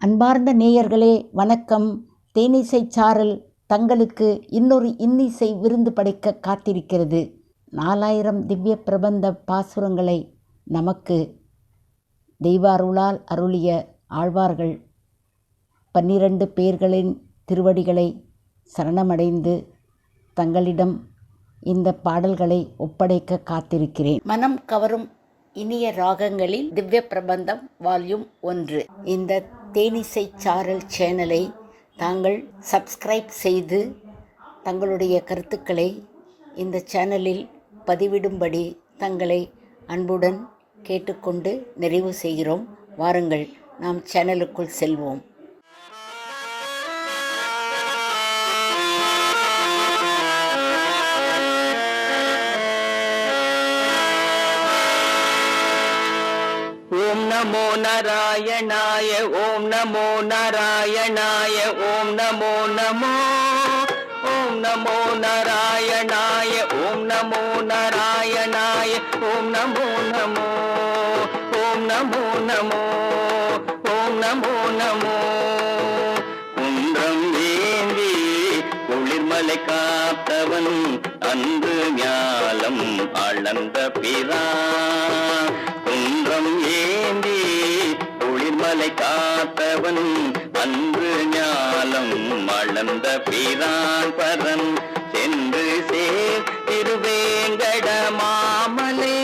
அன்பார்ந்த நேயர்களே வணக்கம். தேனிசை சாரல் தங்களுக்கு இன்னொரு இன்னிசை விருந்து படைக்க காத்திருக்கிறது. 4000 திவ்ய பிரபந்த பாசுரங்களை நமக்கு தெய்வாருளால் அருளிய ஆழ்வார்கள் 12 பேர்களின் திருவடிகளை சரணமடைந்து தங்களிடம் இந்த பாடல்களை ஒப்படைக்க காத்திருக்கிறேன். மனம் கவரும் இனிய ராகங்களில் திவ்ய பிரபந்தம் வால்யூம் 1. இந்த தேனிசை சாரல் சேனலை தாங்கள் சப்ஸ்கிரைப் செய்து தங்களுடைய கருத்துக்களை இந்த சேனலில் பதிவிடும்படி தங்களை அன்புடன் கேட்டுக்கொண்டு நிறைவு செய்கிறோம். வாருங்கள், நாம் சேனலுக்குள் செல்வோம். ஓம் நமோ நாராயணாய ஓம் நமோ நாராயணாய ஓம் நமோ நமோ ஓம் நமோ நாராயணாய ஓம் நமோ நாராயணாய ஓம் நமோ நமோ ஓம் நமோ நமோ ஓம் நமோ நமோ. குன்றம் ஏந்தி குளிர்மலை காத்தவன் அன்று ஞாலம் அளந்த பிரான். குன்றம் ஏந்தி குளிர்மலை காத்தவன் அன்று ஞாலம் அளந்த பிரான் பரன் சென்று சேர் திருவேங்கட மாமலே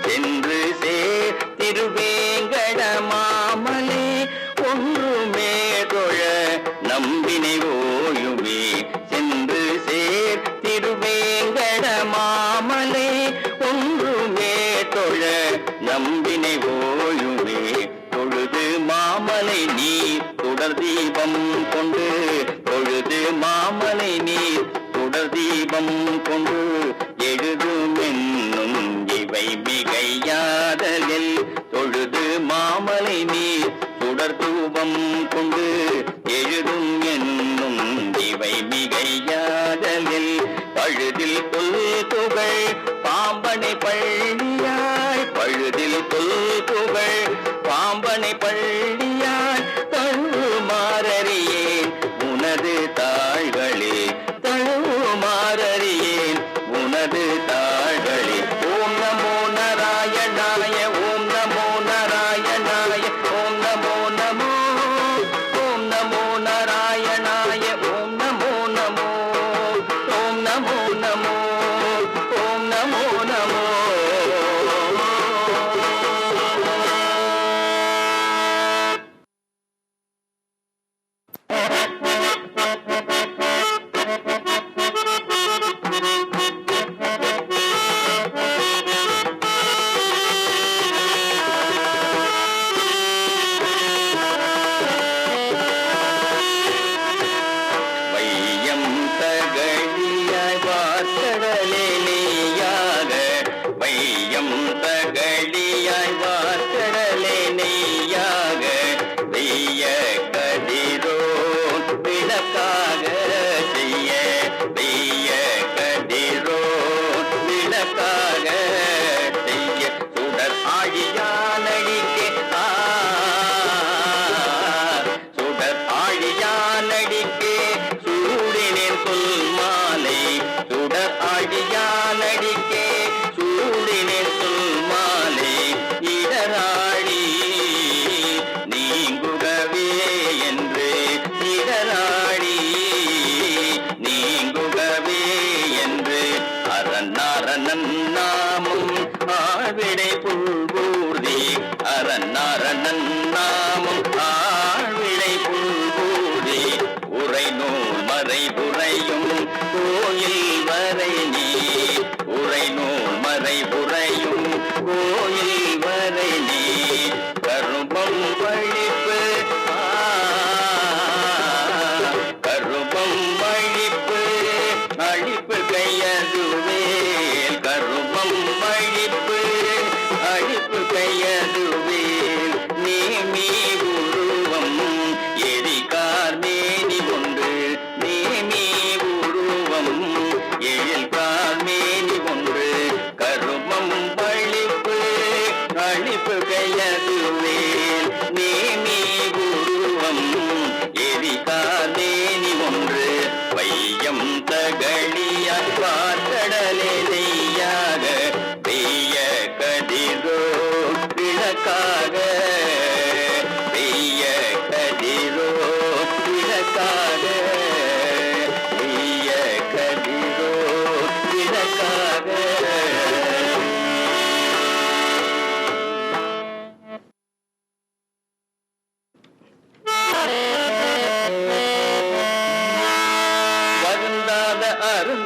சென்று சேர் திருவேங்கட மாமலே ஒன்றுமே தொழ நம்பினை ஓயுமே சென்று சேர் திருவேங்கட மாமலே ஒன்றுமே தொழ நம்பினை ஓயுமே. தொழுது மாமலை நீர் தொடர் தீபம் கொண்டு தொழுது மாமலை நீர் தொடர் தீபம் கொண்டு எழுதும் என்னும் இவை மிகையாதலில் தொழுது மாமலை நீர் தொடர் தூபம் கொண்டு எழுதும் என்னும் இவை மிகையாதலில் பழுதில் தொல் புகழ் பாம்பனை பள்ளியாய் பழுதில் தொல் புகழ் பாம்பனை பள்ளியாய் தழுமாறறியேன் உனது தாள்களே தழுமாறறியேன் உனது தாள்களே. ஓம் நமோ நாராயணாய ஓம் நமோ நாராயணாய ஓம் நமோ நமோ ஓம் நமோ நாராயணாய ஓம் நமோ நமோ ஓம் நமோ நமோ ஓம் நமோ நமோ.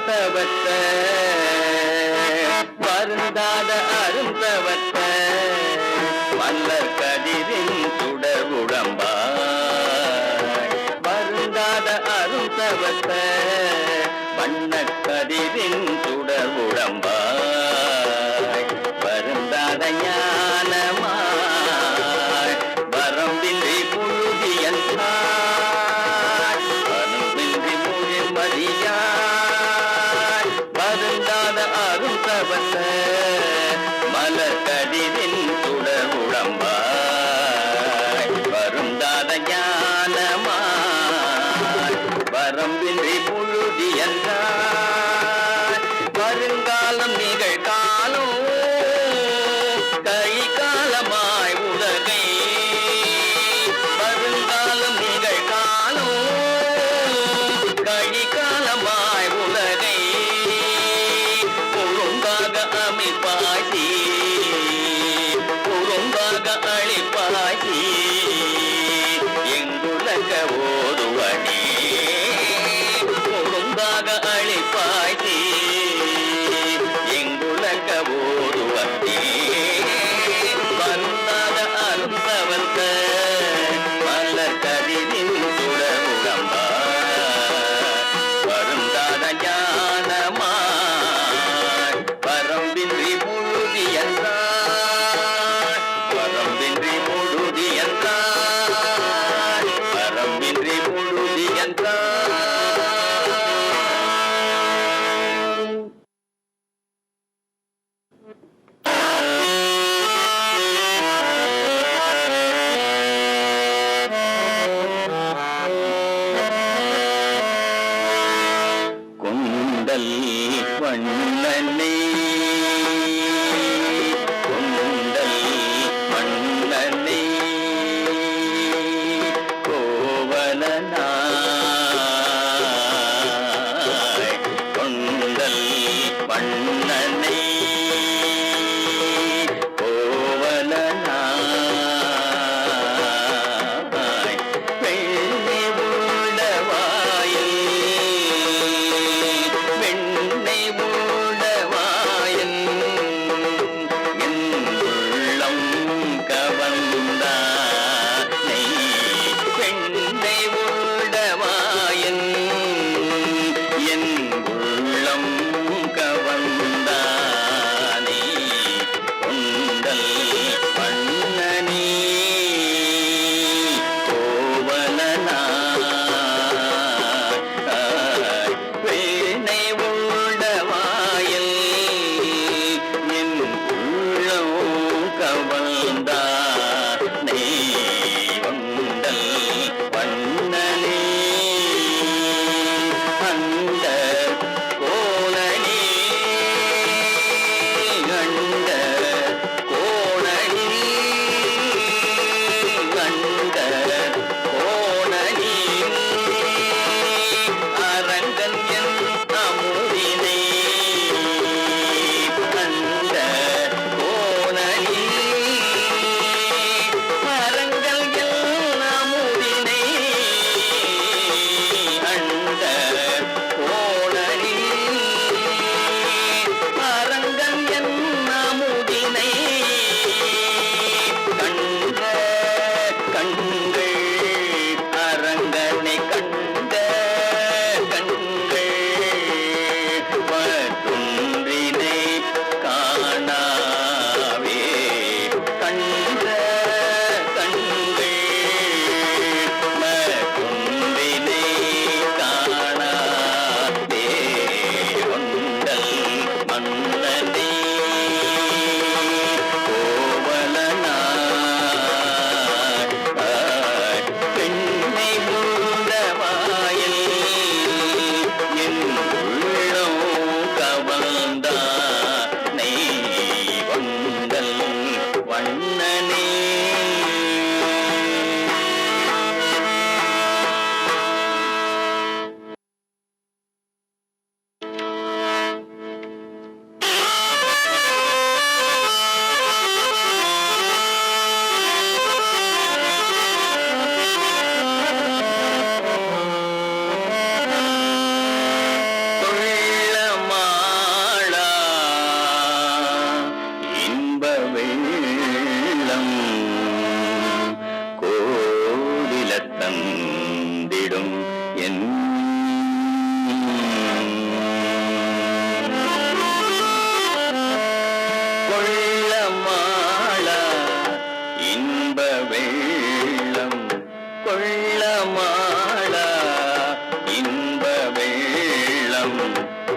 அருந்தவத்த வருந்தாத அருந்தவத்த மலர் கதிரின் சுடர் உடம்பாய் வருந்தாத அருந்தவத்த வண்ணக் கதிரின் சுடர் உடம்பாய் வருந்தாத ஞானமாய் வரம்பின்றி புழுதியன் வரம்பின்றி முழுமதியாய் வருந்தாத அருந்தவத்த மலர் கதிரின் சுடர் உடம்பாய் வருந்தாத ஞானமாய் வரம்பின்றி புழுதி என்றார் வருங்காலம் நிகழ்காலம் கை காலமாய் உலகை வருங்காலம் நிகழ்காலம் கை காலமாய் உலகை ஒழுங்காக அமைப்பாகி ஒழுங்காக அழிப்பாகி எங்குலக ஓதுவனே ஒழுங்காக அழிப்பாகி எங்குலக ஓதுவனே வருந்தாத அருந்தவந்த மலர் கதிரின் சுடர் உடம்பாய் வருந்தாத ஞானமாய் வரம்பின்றி முழுதி என்றாய் வரம்பின்றி முழுதி என்றாய் வரம்பின்றி முழுதி தந்திடும் என் கொள்ளமாளா இன்ப வெள்ளம் கொள்ளமாளா இன்ப வெள்ளம்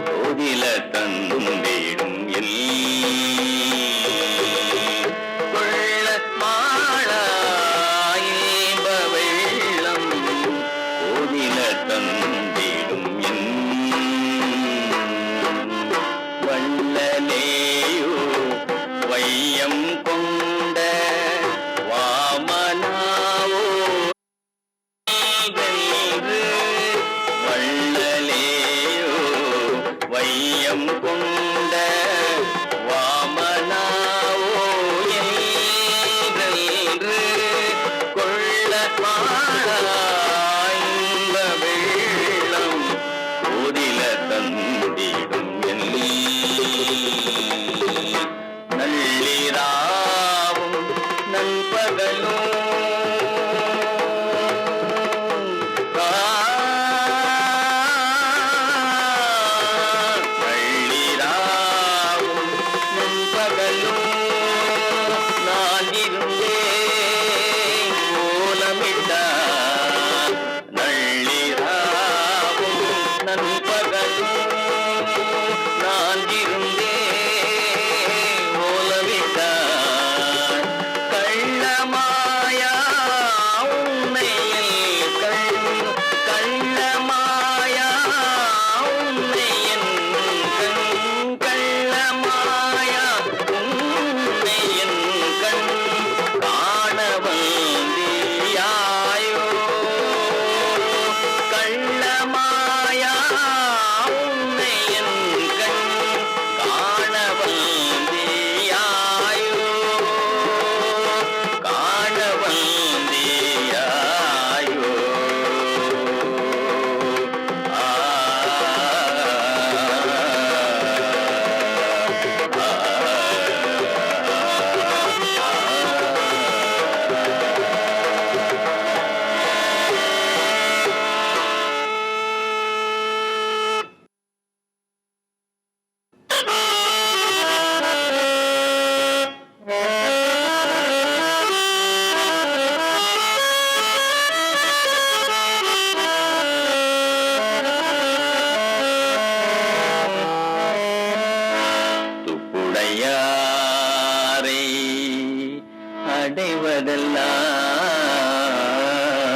கோதில தந்திடும் எல் கொள்ளமாளா இன்ப வெள்ளம் கோதில தந்திடும் என் வள்ளலேயோ வையம் கொண்ட வாமனாவோ வென்று வள்ளலேயோ வையம் கொண்ட வாமனாவோ என்று கொள்ள இன்ப வெள்ளம் கோதில தந்திடும் நள்ளிராவும் நண்பகலும் நள்ளிராவும் நண்பகலும் நான் இருந்தேன் கோலமிட்டார் நள்ளிராவும் நண்பகலும் நான் இருந்தேன் ஓலவிட்டார் கள்ளமாயா உன்னையில் கள்ளமாயா உன்னையன் கள்ளமாயா உன்னையன் கண் காணவந்தியாயோ கள்ளமாயா உன்னையன் கண் காணவந்தியாயோ காணவந்தியாயோ துப்புடையாரை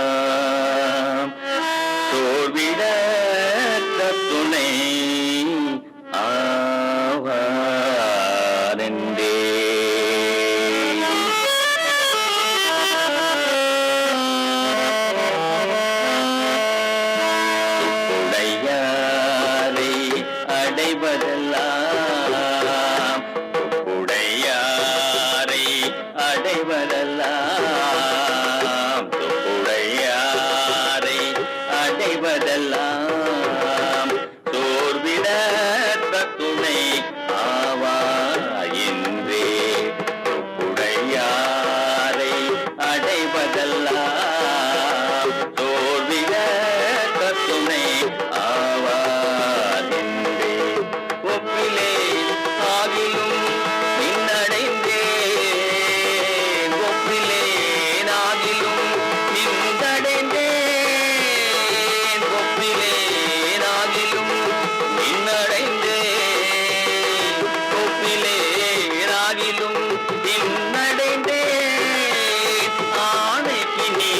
அடைவதெல்லாம் தோல்விட துணை ஆவாரென்றே துப்புடையாரை அடைவதெல்லாம் துப்புடையாரை அடைவதெல்லாம் துப்புடையாரை அடைவதெல்லாம் சோர்விட துணை ஆவா என்றே துப்புடையாரை அடைவதெல்லாம் சோர்விட துணை ஆவா என்றே ஒப்பிலே ஆகிலும் நின்னடைந்தேன் ஒப்பிலே ஆகிலும் நின்றடைந்தேன் ஒப்பிலே ஆகிலும் நின்னடைந்தேன் ஒப்பிலே ஆகிலும் நின்னடைந்தேன் ஆணைக்கு நீ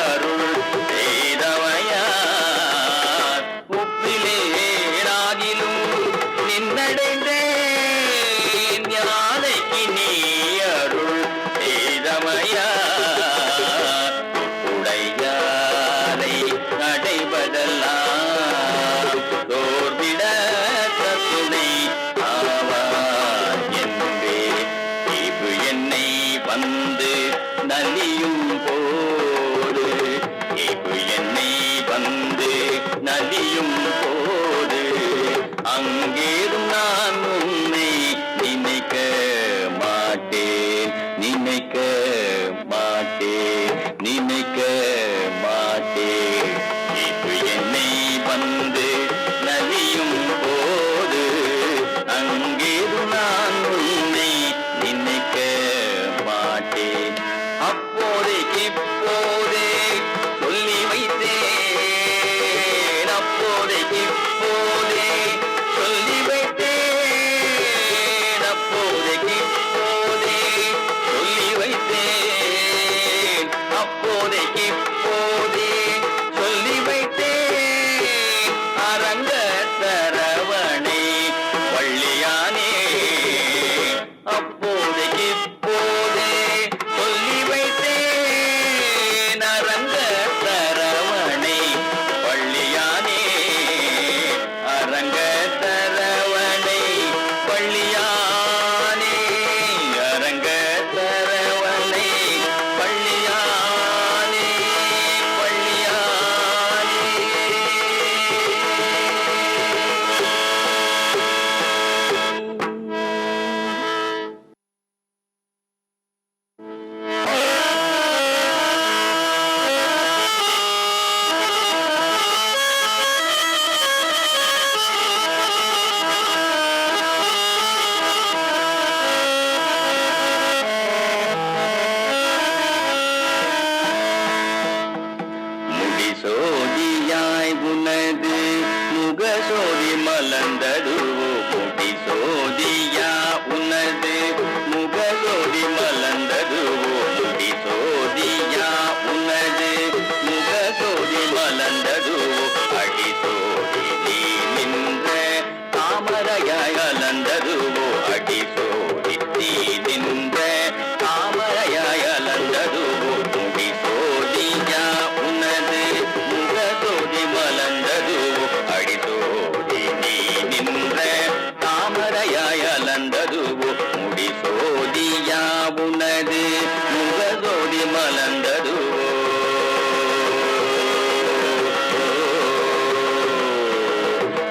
அருள் செய்தவையார் ஒப்பிலே ஆகிலும் நின்னடைந்தேன் யானைக்கு நீ அருள் செய்தமையார் உடையாரை அடைவதெல்லாம் தோர்விட துணை ஆவார் என்றே இப்பு என்னை வந்து நலியும் போது இப்பு என்னை வந்து நலியும் போது அங்கேதும் நான் உன்னை நினைக்க மாட்டேன் நினைக்க மாட்டேன் நினைக்க மாட்டேன் சோதியாய் உனது முகசோதி மலர்ந்ததுவோ முடி சோதியா உனது முகசோதி மலர்ந்ததுவோ முடி சோதியா உனது முகசோதி மலர்ந்ததுவோ அடி சோதி நீ நின்ற தாமரையாய் அலர்ந்ததுவோ அடி சோதி நீ நின்ற தாமரையாய் அலர்ந்ததுவோ முடி சோதியா உனது முகசோதி மலர்ந்ததுவோ அடி சோதி நீ நின்ற தாமரையாய் அலர்ந்ததுவோ முடி சோதியா உனது முகசோதி மலர்ந்ததுவோ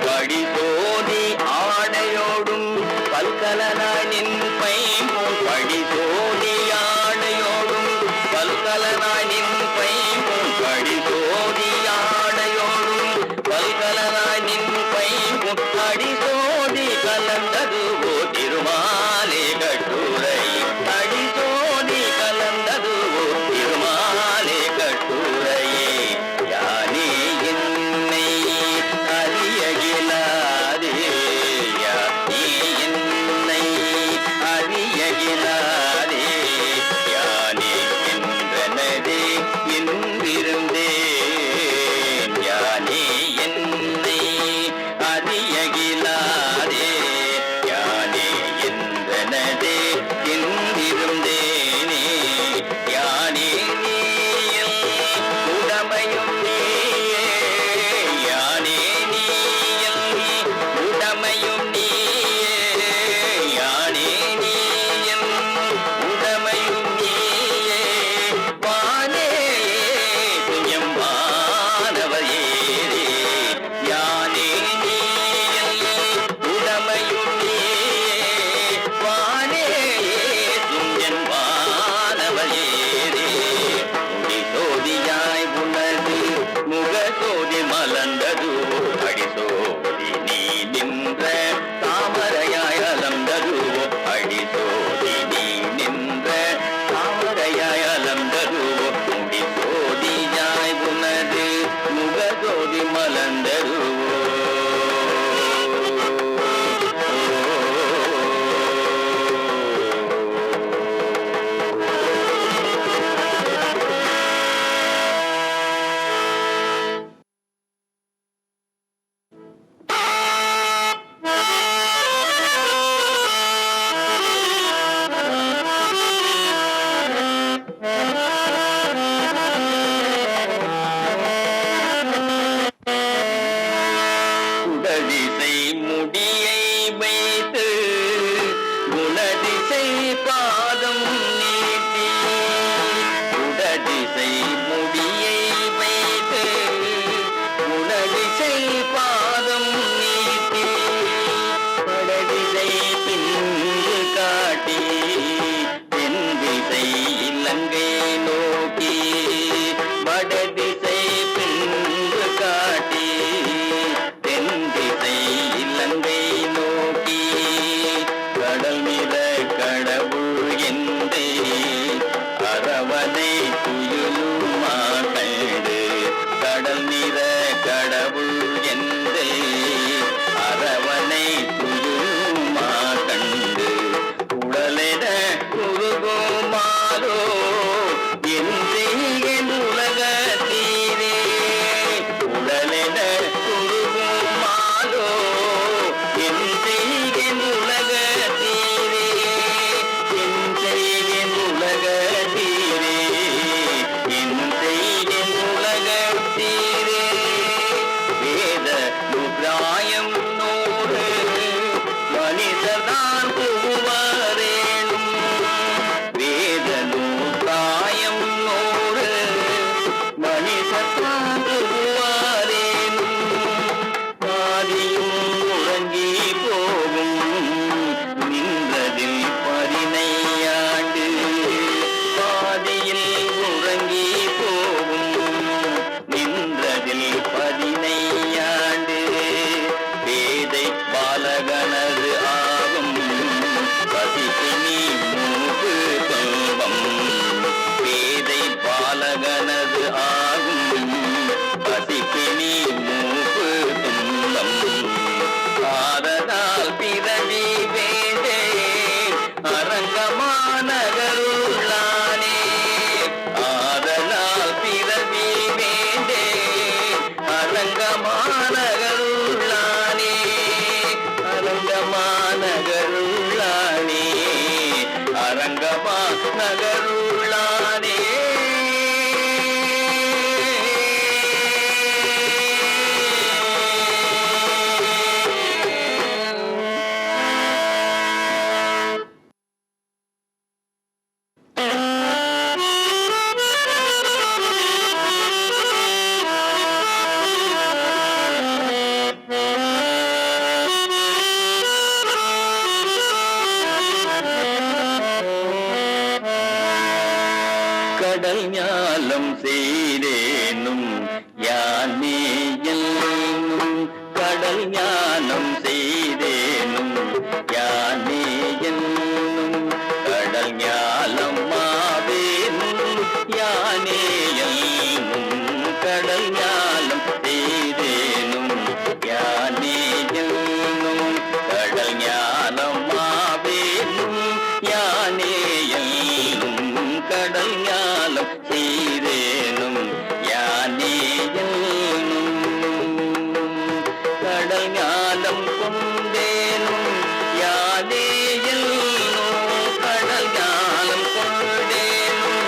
படிசோதி ஆடையோடும் பல்கலனின் பைம்பொன் படிசோதி ஆடையோடும் பல்கலனின் பைம்பொன் படிசோதி ஆடையோடும் பல்கலனின் பைம்பொன் அடிசோதி கலந்ததுவோ திருமாலே கட்டுரை அடிசோதி கலந்ததுவோ திருமாலே கட்டுரையே யானே என்னை அறியகிலாதே யானே என்னை அறியகிலாதே யானே என்றனதே என்றிருந்தேன் யானே என்னை அறியகிலாதே யானே என்றனதே என்றிருந்தேனே யானே நீயும் உடமையும் நீயே யானே நீயும் உடமையும் நீயே யானே நீயும் உடமையும் நீயே வானே துயம் வானவர் ஏறே யானே நீயும் உடமையும் நீயே வானே துயன் வானவர் ஏறே முடி சோதியாய் உனது முகசோதி மலர்ந்தது அடிசோதி நீ நின்ற தாமரையாய் அலர்ந்ததுவோ அடிசோதி நீ நின்ற தாமரையாய் அலர்ந்ததுவோ முடி சோதியாய் உனது முகசோதி மலர்ந்ததுவோ குடதிசை முடியை வைத்து குணதிசை பாதம் நீட்டி குடதிசை முடியை வைத்து குணதிசை பாதம் நீட்டி படதிசை பின்பு காட்டி தென் திசை இலங்கை நோக்கி வடதிசை பின்பு காட்டி தென் திசை இலங்கை நோக்கி கடல் நிற கடவுள் என்றே அரவணை துயிலுமா கண்டு கடல் நிற கடவுள் என்றே அரவணை துயிலுமா கண்டு உடலென உருகுமாலோ என்றே என் உலகத்தீரே உடலென உருகுமாலோ என்றே என் உலகத்தீரே என்றே என் உலகத்தீரே என்றே என் உலகத்தீரே நகருளானே கடல் ஞாலம் செய்தேனும் யானே என்னும் கடல் ஞானம் செய்தேனும் யானே என்னும் கடல் ஞாலம் மாவேனும் யானே என்னும் கடல் ஞாலம் செய்தேனும் யானே என்னும் கடல் ஞாலம் மாவேனும் யானே என்னும் கடல் ஞாலம் செய்தேனும் யானே என்னும் கடல் ஞாலம் கொண்டேனும் யானே என்னும் கடல் ஞாலம் கொண்டேனும்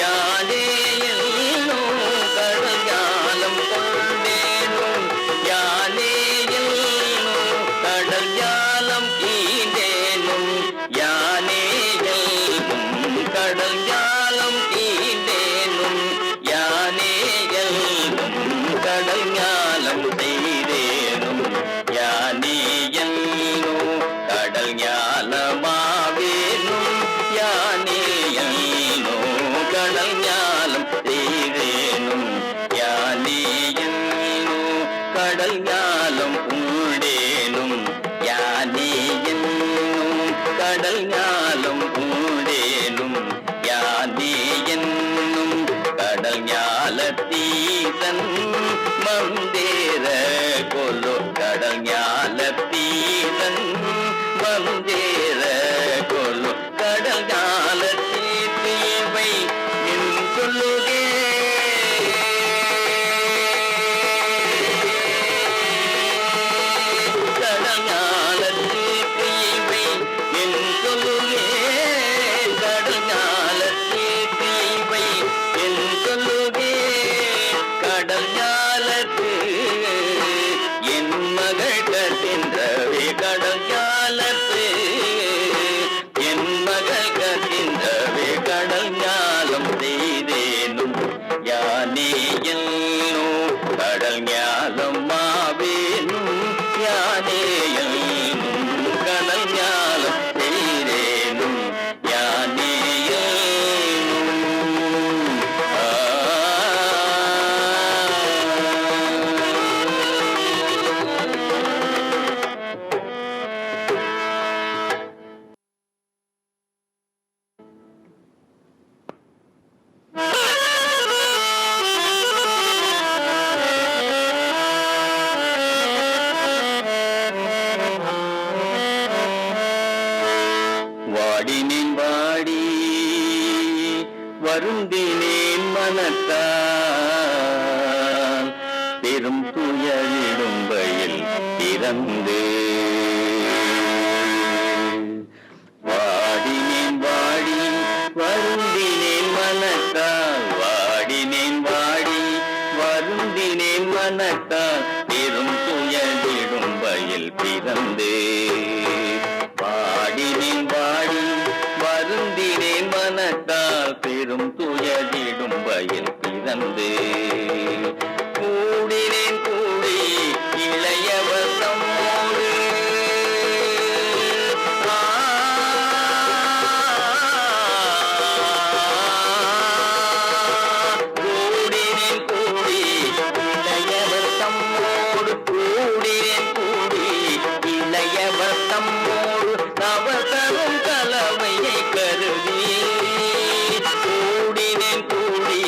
யானே என்னும் கடல் ஞாலம் கொண்டேனும் யானே என்னும் கடல் ஞாலம் கீண்டேனும் யானே என்னும் கடல் ஞாலம் கீண்டேனும் யானே என்னும் கடல் ஞாலம் செய்தேனும் யானே என்னும் கடல் ஞாலமாவேனும் யானே என்னும் கடல் ஞாலம் செய்தேனும் யானே என்னும் கடல் ஞாலம் உண்டேனும் யானே என்னும் கடல் ஞாலம் உண்டேனும் யானே என்னும் கடல் ஞாலத்தீசன் மந்தேர கொல்லோ கடல் ஞாலத்தீசன் மந்தேர கொல்லோ கடல் ஞாலத்தீவை நின் சொல்லுகே கடல் ஞாலத்தீவை நின் சொல்லுகே கடல் ஞாலத்தீவை என் சொல்லுகே கடல் ஞாலத்து என் மகள் கத்தின்றவே கடல் ஞாலத்து என் மகள் கத்தின்றவே கடல் ஞாலம் செய்தேனும் யானே என்னும் கடல் ஞாலம் மாவேனும் யானே என்னும் கடல் ஞாலம் செய்தேனும் யானே என்னும் வாடினேன் வாடி வருந்தினேன் மனத்தால் பெரும் துயரிடும்பையில் இறந்து வாடினேன் வாடி வருந்தினேன் மனத்தால் வாடினேன் வாடி வருந்தினேன் மனத்தால் பெரும் துயரிடும்பையில் பிறந்து பாடினேன் பாடி வருந்தினேன் மனத்தால் பெரும் துயரிடும் வயல் பிறந்து கூடினேன் கூடி இளையவர் தம்மோடு கூடினேன் கூடி இளையவர் தம்மோடு கூடினேன் கூடி இளையவர் தம்மோடு நவதரும் கலவையை கருதி கூடினேன் கூடி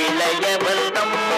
இளையவர் தம்மோடு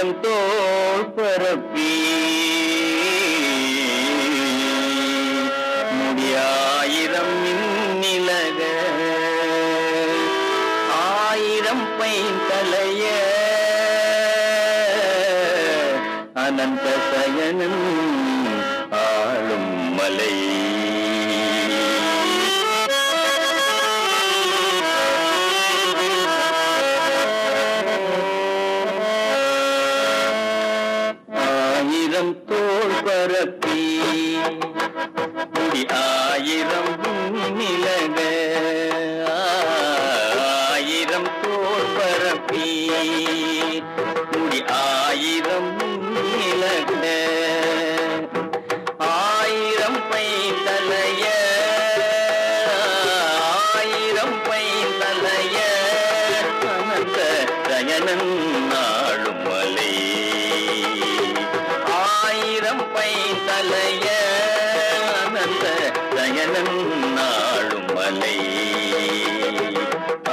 ஆயிரம் தோள் பரப்பி முடியாயிரம் நிலக ஆயிரம் பைந்தலைய அனந்த சயனன் ஆளும் மலை ஆயிரம் தோள் பரப்பி ஆயிரம் நிலக ஆயிரம் தோள் பரப்பி முடி ஆயிரம் நிலக ஆயிரம் பைந்தலைய ஆயிரம் பைந்தலைய அனந்த சயனன் நாளும் மலை ஆயிரம் பைந்தலைய அனந்த சயனன் நாளும் மலை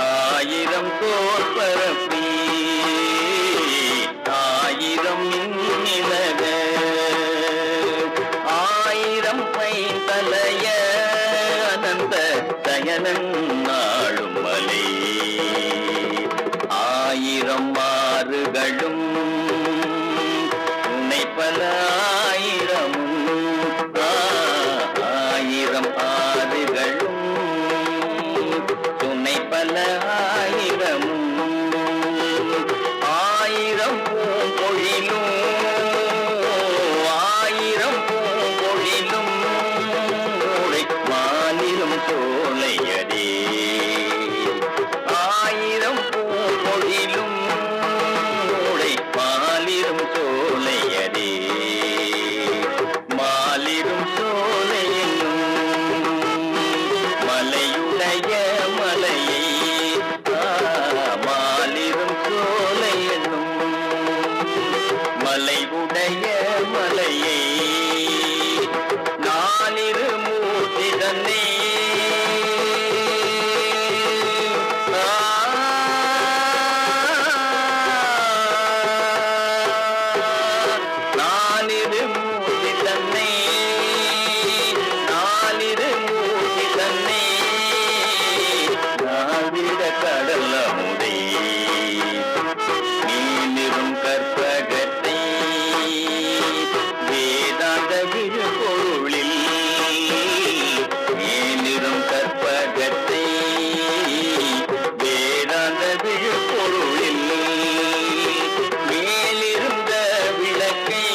ஆயிரம் தோள் பரப்பி ஆயிரம் நிலக ஆயிரம் பைந்தலைய அனந்த சயனன் நாளும் மலை ஆயிரம் மாறுகளும் துணை பல ஆயிரமும் ஆயிரம் ஆறுகளும் துணை பல ஆயிரமும் ஆயிரம் பூங்கொழிலும் ஆயிரம் பூங்கொழிலும் மாநிலம் சோலையடே ஆயிரம் பூங்கொழிலும் மாலிரும் சோலையடே மாலிரும் சோலையென்னும் மலையுடைய மலையை மாலிரும் சோலையென்னும் மலையுடைய மலையை நானிரு மூர்த்திதன்னே நானிரு மூர்த்தி தன்னை நானிரு மூர்த்தி தன்னை நாவிட கடல் அமுதை நீனிரும் கற்பகத்தை வேதாந்த விழுப்பொருளில் நீனிரும் கற்பகத்தை வேதாந்த விழுப்பொருளில் மேலிருந்த விளக்கை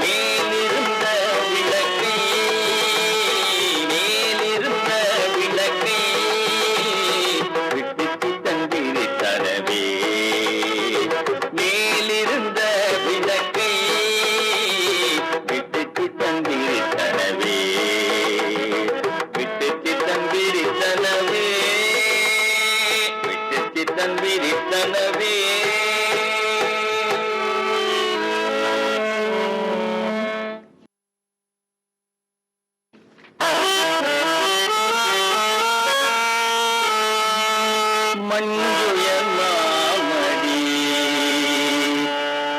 மேலிருந்த விளக்கை மேலிருந்த விளக்கை விட்டு தந்திரி தரவே மேலிருந்த விளக்கை விட்டு தந்திரி தரவே விட்டு தந்திரி தனவே விட்டு தந்திரி தனவே மஞ்சுய மாமடி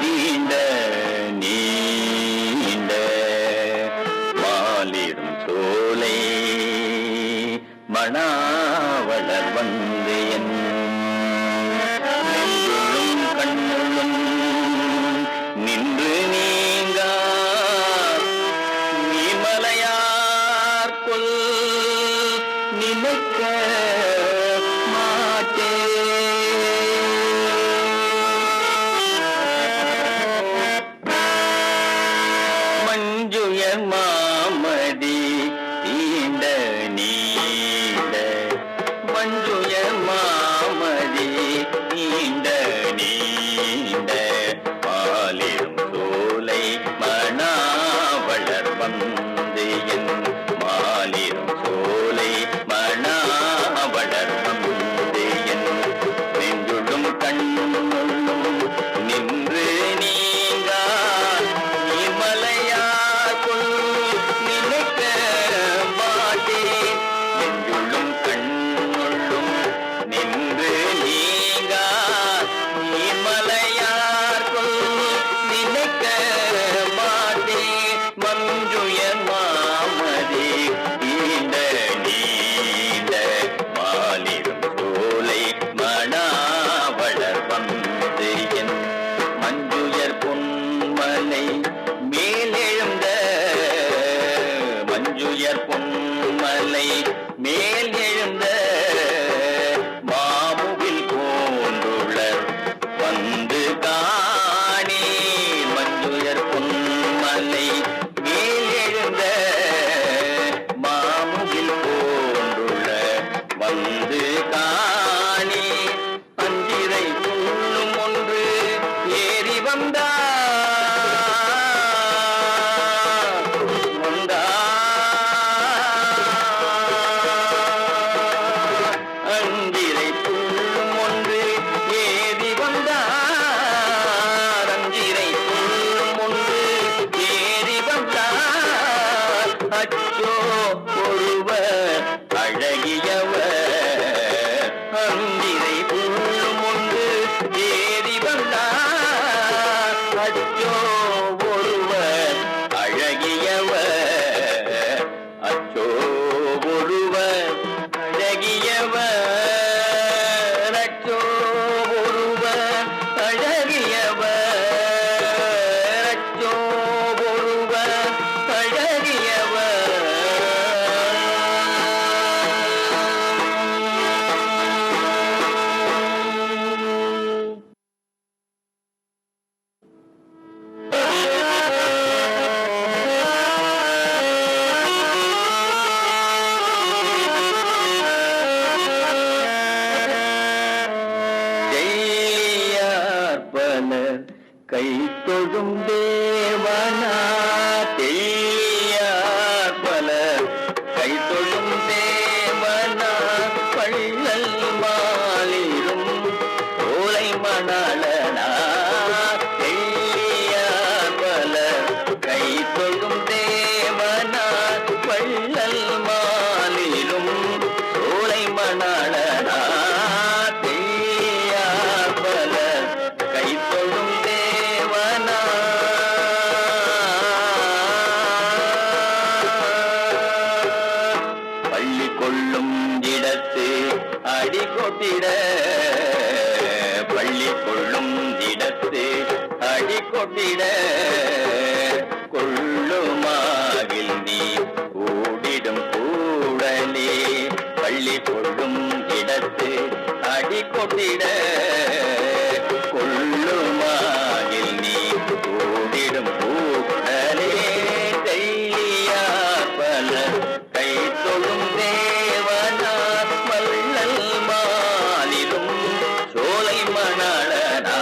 நீண்ட நீண்ட மாலிரும் சோலை மணாவளர் வந்து என் நெஞ்சுளும் கண்ணுளும் நின்று நீங்கா நீமலையார் கொல் நினைக்க மஞ்சுயர் மாமடி நீண்ட நீண்ட மஞ்சுயர் மாமடி நீண்ட நீண்ட மாலிரும் சோலை மணாவளர் வந்து என் மாலிரும் சோலை மணாவளர் வந்து என் நெஞ்சுடும் கண்ணுள்ளும் நின்று நீங்கா இமலையாக்குள் ஒருவர் அழகியவர், அச்சோ ஒருவர் அழகியவர், அச்சோ ஒருவர் அழகியவர், அச்சோ ஒருவர் அழகியவர். பலர் கை தொழும் தேவனா, தெய்யார் பலர் கை தொழும் தேவனா, பள்ளல் மாலிரும் சோலை மணாளனா, தெய்யார் பலர் கை தொழும் தேவனா, பள்ளல் மாலிரும் சோலை மணாளனா, தெய்யார் பலர் கை தொழும் தேவனா. பள்ளி கொள்ளும் இடத்து அடி கொட்டிட, பள்ளி கொள்ளும் இடத்து அடி கொட்டிட, கொள்ளுமாகில் நீ கூடிடும் கூடலே, பள்ளி கொள்ளும் இடத்து அடி கொட்டிட, கொள்ளுமாகில் நீ கூடிடும் கூடலே, தையார் பலர் கை தொழும் தேவனா, மல்லல் மாலிரும் சோலை மணாளனா,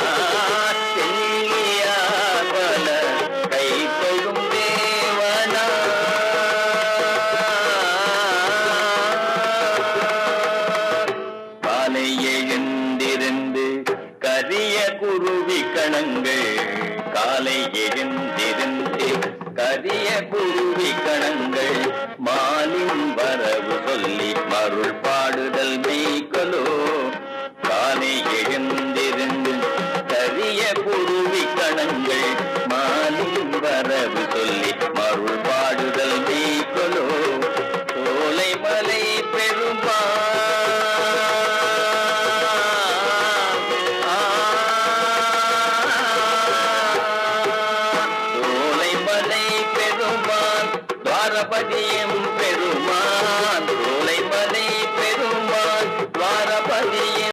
தெய்யார் பலர் கை தொழும் தேவனா. காலை எழுந்திருந்து கரிய குருவி கணங்கள், காலை எழுந்திருந்து கரிய குருவி கணங்கள், மாலின் வரவு சொல்லி மருள் பாடுதல் மெய்க்கலோ, காலை எழுந்திருந்து கரிய குருவி கணங்கள், மாலின் வரவு சொல்லி மருள் பாடுதல் மெய்க்கலோ, சோலை மலை பெரும்பா துவாரபதியும்